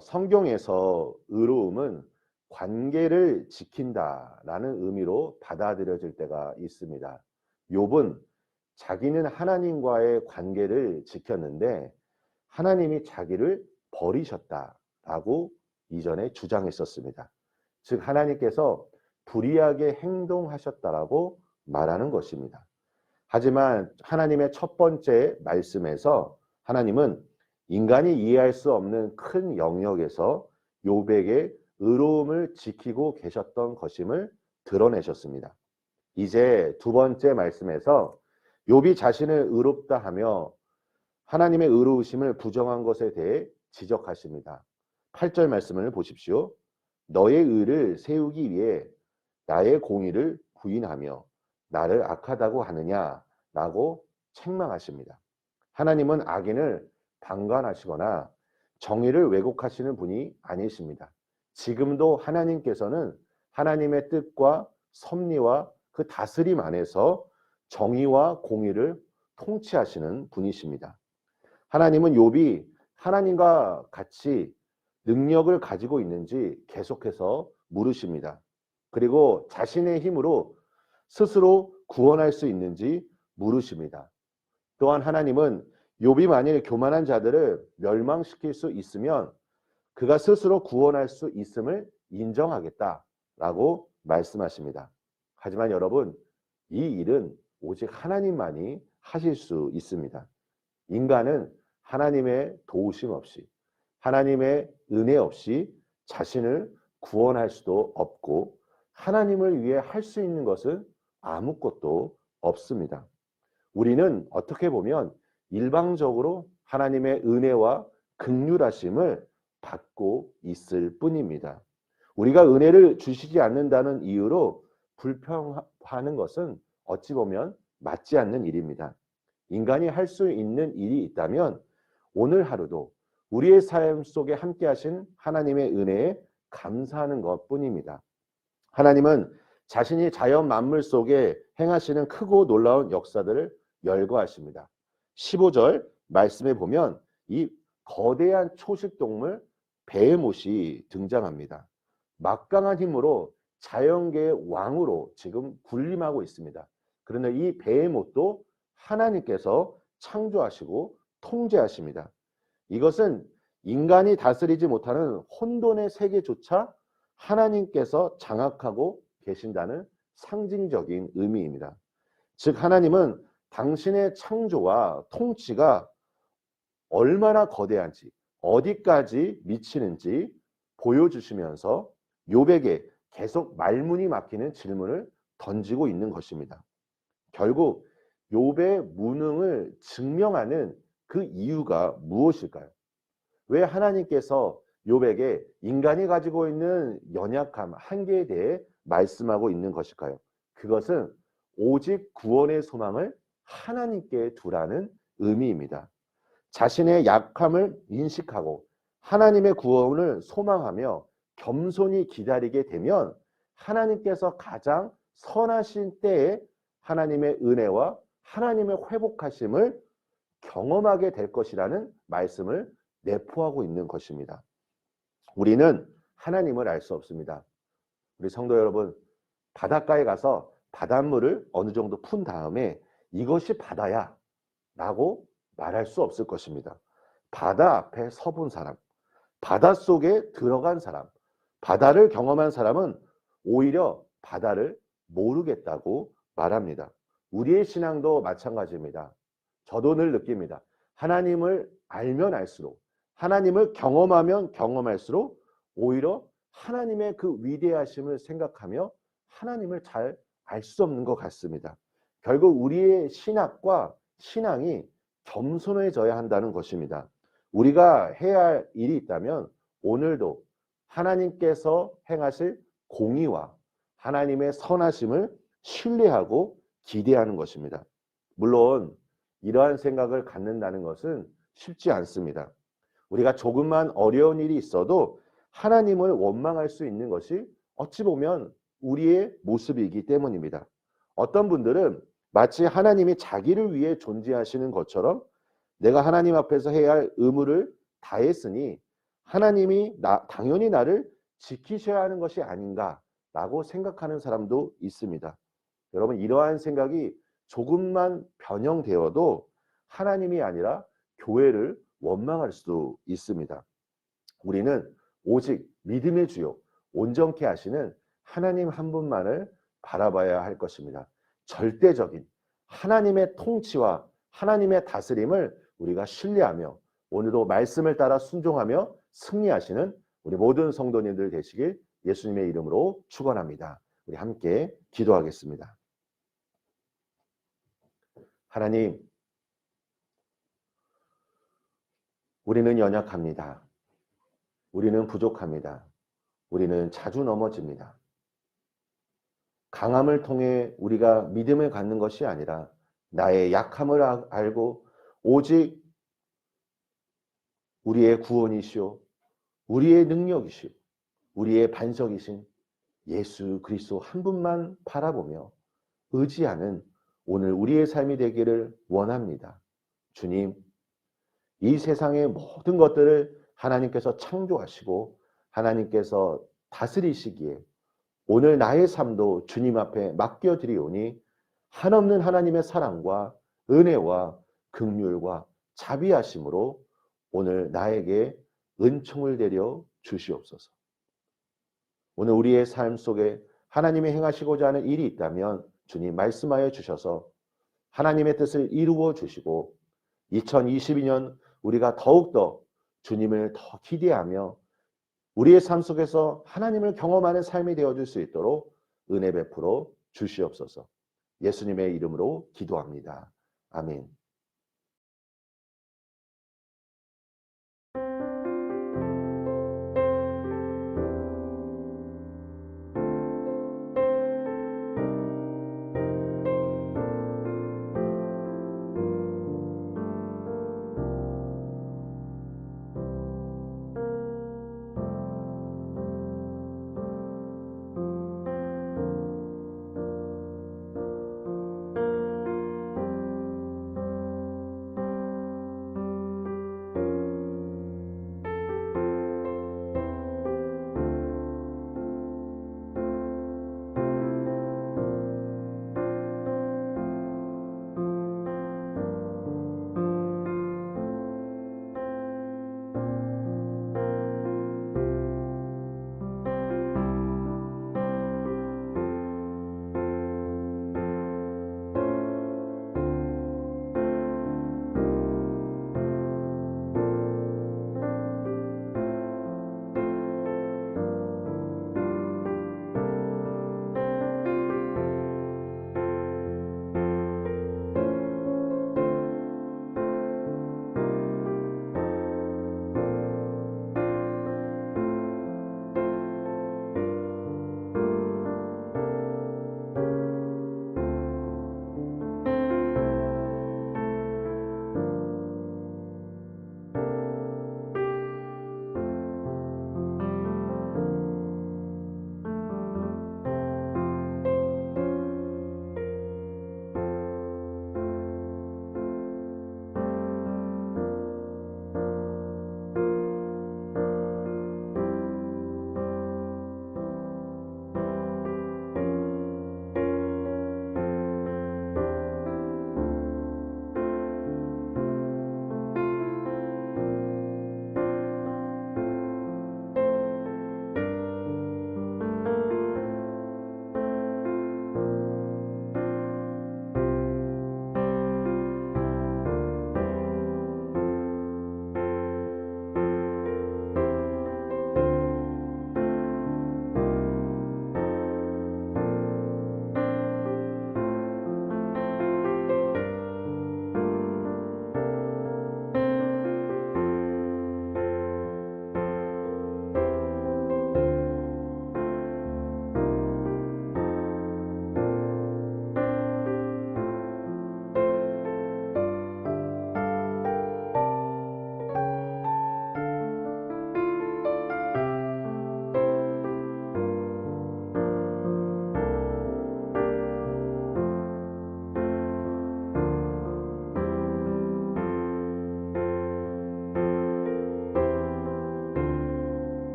성경에서 의로움은 관계를 지킨다라는 의미로 받아들여질 때가 있습니다. 욥은 자기는 하나님과의 관계를 지켰는데 하나님이 자기를 버리셨다라고 이전에 주장했었습니다. 즉 하나님께서 불의하게 행동하셨다라고 말하는 것입니다. 하지만 하나님의 첫 번째 말씀에서 하나님은 인간이 이해할 수 없는 큰 영역에서 욥에게 의로움을 지키고 계셨던 것임을 드러내셨습니다. 이제 두 번째 말씀에서 욥이 자신을 의롭다 하며 하나님의 의로우심을 부정한 것에 대해 지적하십니다. 8절 말씀을 보십시오. 너의 의를 세우기 위해 나의 공의를 부인하며 나를 악하다고 하느냐라고 책망하십니다. 하나님은 악인을 방관하시거나 정의를 왜곡하시는 분이 아니십니다. 지금도 하나님께서는 하나님의 뜻과 섭리와 그 다스림 안에서 정의와 공의를 통치하시는 분이십니다. 하나님은 욥이 하나님과 같이 능력을 가지고 있는지 계속해서 물으십니다. 그리고 자신의 힘으로 스스로 구원할 수 있는지 물으십니다. 또한 하나님은 욥이 만일 교만한 자들을 멸망시킬 수 있으면 그가 스스로 구원할 수 있음을 인정하겠다라고 말씀하십니다. 하지만 여러분, 이 일은 오직 하나님만이 하실 수 있습니다. 인간은 하나님의 도우심 없이, 하나님의 은혜 없이 자신을 구원할 수도 없고 하나님을 위해 할 수 있는 것은 아무것도 없습니다. 우리는 어떻게 보면 일방적으로 하나님의 은혜와 긍휼하심을 받고 있을 뿐입니다. 우리가 은혜를 주시지 않는다는 이유로 불평하는 것은 어찌 보면 맞지 않는 일입니다. 인간이 할 수 있는 일이 있다면 오늘 하루도 우리의 삶 속에 함께 하신 하나님의 은혜에 감사하는 것뿐입니다. 하나님은 자신이 자연 만물 속에 행하시는 크고 놀라운 역사들을 열거하십니다. 15절 말씀에 보면 이 거대한 초식동물 베헤못이 등장합니다. 막강한 힘으로 자연계의 왕으로 지금 군림하고 있습니다. 그런데 이 베헤못도 하나님께서 창조하시고 통제하십니다. 이것은 인간이 다스리지 못하는 혼돈의 세계조차 하나님께서 장악하고 계신다는 상징적인 의미입니다. 즉 하나님은 당신의 창조와 통치가 얼마나 거대한지 어디까지 미치는지 보여주시면서 욥에게 계속 말문이 막히는 질문을 던지고 있는 것입니다. 결국 욥의 무능을 증명하는 그 이유가 무엇일까요? 왜 하나님께서 욥에게 인간이 가지고 있는 연약함, 한계에 대해 말씀하고 있는 것일까요? 그것은 오직 구원의 소망을 하나님께 두라는 의미입니다. 자신의 약함을 인식하고 하나님의 구원을 소망하며 겸손히 기다리게 되면 하나님께서 가장 선하신 때에 하나님의 은혜와 하나님의 회복하심을 경험하게 될 것이라는 말씀을 내포하고 있는 것입니다. 우리는 하나님을 알 수 없습니다. 우리 성도 여러분, 바닷가에 가서 바닷물을 어느 정도 푼 다음에 이것이 바다야 라고 말할 수 없을 것입니다. 바다 앞에 서본 사람, 바닷속에 들어간 사람, 바다를 경험한 사람은 오히려 바다를 모르겠다고 말합니다. 우리의 신앙도 마찬가지입니다. 저도 늘 느낍니다. 하나님을 알면 알수록, 하나님을 경험하면 경험할수록 오히려 하나님의 그 위대하심을 생각하며 하나님을 잘 알 수 없는 것 같습니다. 결국 우리의 신학과 신앙이 겸손해져야 한다는 것입니다. 우리가 해야 할 일이 있다면 오늘도 하나님께서 행하실 공의와 하나님의 선하심을 신뢰하고 기대하는 것입니다. 물론 이러한 생각을 갖는다는 것은 쉽지 않습니다. 우리가 조금만 어려운 일이 있어도 하나님을 원망할 수 있는 것이 어찌 보면 우리의 모습이기 때문입니다. 어떤 분들은 마치 하나님이 자기를 위해 존재하시는 것처럼 내가 하나님 앞에서 해야 할 의무를 다했으니 하나님이 당연히 나를 지키셔야 하는 것이 아닌가라고 생각하는 사람도 있습니다. 여러분, 이러한 생각이 조금만 변형되어도 하나님이 아니라 교회를 원망할 수도 있습니다. 우리는 오직 믿음의 주요 온전케 하시는 하나님 한 분만을 바라봐야 할 것입니다. 절대적인 하나님의 통치와 하나님의 다스림을 우리가 신뢰하며 오늘도 말씀을 따라 순종하며 승리하시는 우리 모든 성도님들 되시길 예수님의 이름으로 축원합니다. 우리 함께 기도하겠습니다. 하나님, 우리는 연약합니다. 우리는 부족합니다. 우리는 자주 넘어집니다. 강함을 통해 우리가 믿음을 갖는 것이 아니라 나의 약함을 알고 오직 우리의 구원이시오, 우리의 능력이시오, 우리의 반석이신 예수 그리스도 한 분만 바라보며 의지하는 오늘 우리의 삶이 되기를 원합니다. 주님, 이 세상의 모든 것들을 하나님께서 창조하시고 하나님께서 다스리시기에 오늘 나의 삶도 주님 앞에 맡겨드리오니 한없는 하나님의 사랑과 은혜와 긍휼과 자비하심으로 오늘 나에게 은총을 내려 주시옵소서. 오늘 우리의 삶 속에 하나님이 행하시고자 하는 일이 있다면 주님 말씀하여 주셔서 하나님의 뜻을 이루어 주시고 2022년 우리가 더욱더 주님을 더 기대하며 우리의 삶 속에서 하나님을 경험하는 삶이 되어줄 수 있도록 은혜 베풀어 주시옵소서. 예수님의 이름으로 기도합니다. 아멘.